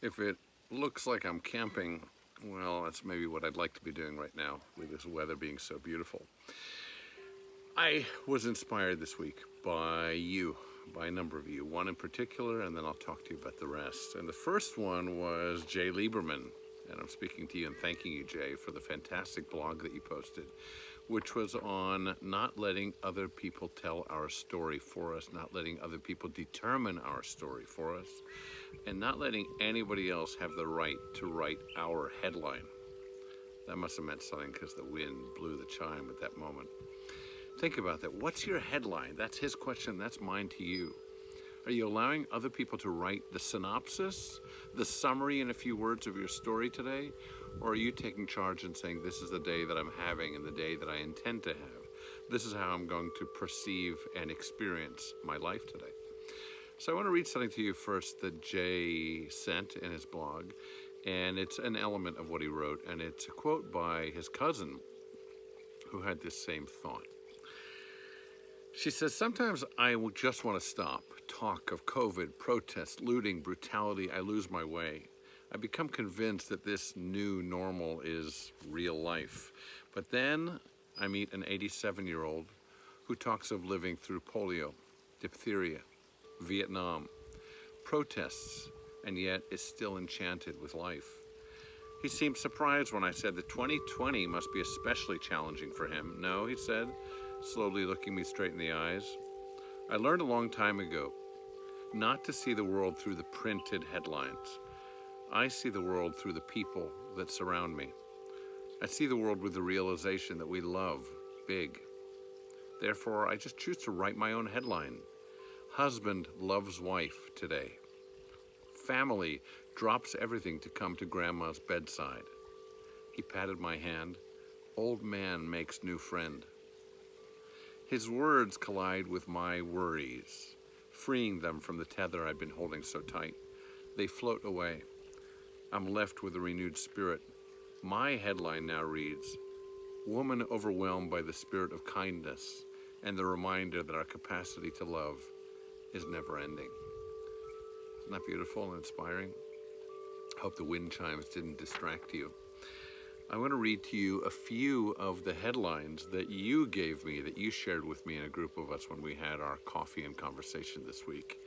If it looks like I'm camping, well, that's maybe what I'd like to be doing right now with this weather being so beautiful. I was inspired this week by you, by a number of you, one in particular, and then I'll talk to you about the rest. And the first one was Jay Lieberman, and I'm speaking to you and thanking you, Jay, for the fantastic blog that you posted, which was on not letting other people tell our story for us, not letting other people determine our story for us, and not letting anybody else have the right to write our headline. That must have meant something because the wind blew the chime at that moment. Think about that. What's your headline? That's his question. That's mine to you. Are you allowing other people to write the synopsis, the summary in a few words of your story today? Or are you taking charge and saying, this is the day that I'm having and the day that I intend to have? This is how I'm going to perceive and experience my life today. So I want to read something to you first that Jay sent in his blog. And it's an element of what he wrote. And it's a quote by his cousin who had this same thought. She says, sometimes I just want to stop. Talk of COVID, protests, looting, brutality, I lose my way. I become convinced that this new normal is real life. But then I meet an 87-year-old who talks of living through polio, diphtheria, Vietnam, protests, and yet is still enchanted with life. He seemed surprised when I said that 2020 must be especially challenging for him. No, he said, slowly looking me straight in the eyes. I learned a long time ago not to see the world through the printed headlines. I see the world through the people that surround me. I see the world with the realization that we love big. Therefore, I just choose to write my own headline. Husband loves wife today. Family drops everything to come to grandma's bedside. He patted my hand. Old man makes new friend. His words collide with my worries, freeing them from the tether I've been holding so tight. They float away. I'm left with a renewed spirit. My headline now reads, Woman overwhelmed by the spirit of kindness and the reminder that our capacity to love is never ending. Isn't that beautiful and inspiring? I hope the wind chimes didn't distract you. I want to read to you a few of the headlines that you gave me, that you shared with me in a group of us when we had our coffee and conversation this week.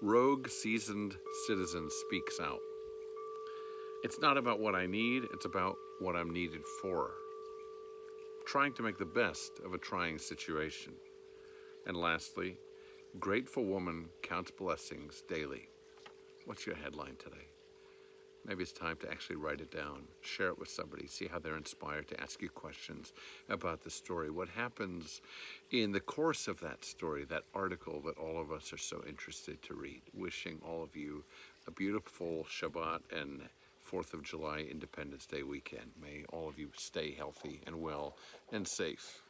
Rogue seasoned citizen speaks out. It's not about what I need, it's about what I'm needed for. Trying to make the best of a trying situation. And lastly, grateful woman counts blessings daily. What's your headline today? Maybe it's time to actually write it down, share it with somebody, see how they're inspired to ask you questions about the story. What happens in the course of that story, that article that all of us are so interested to read. Wishing all of you a beautiful Shabbat and 4th of July Independence Day weekend. May all of you stay healthy and well and safe.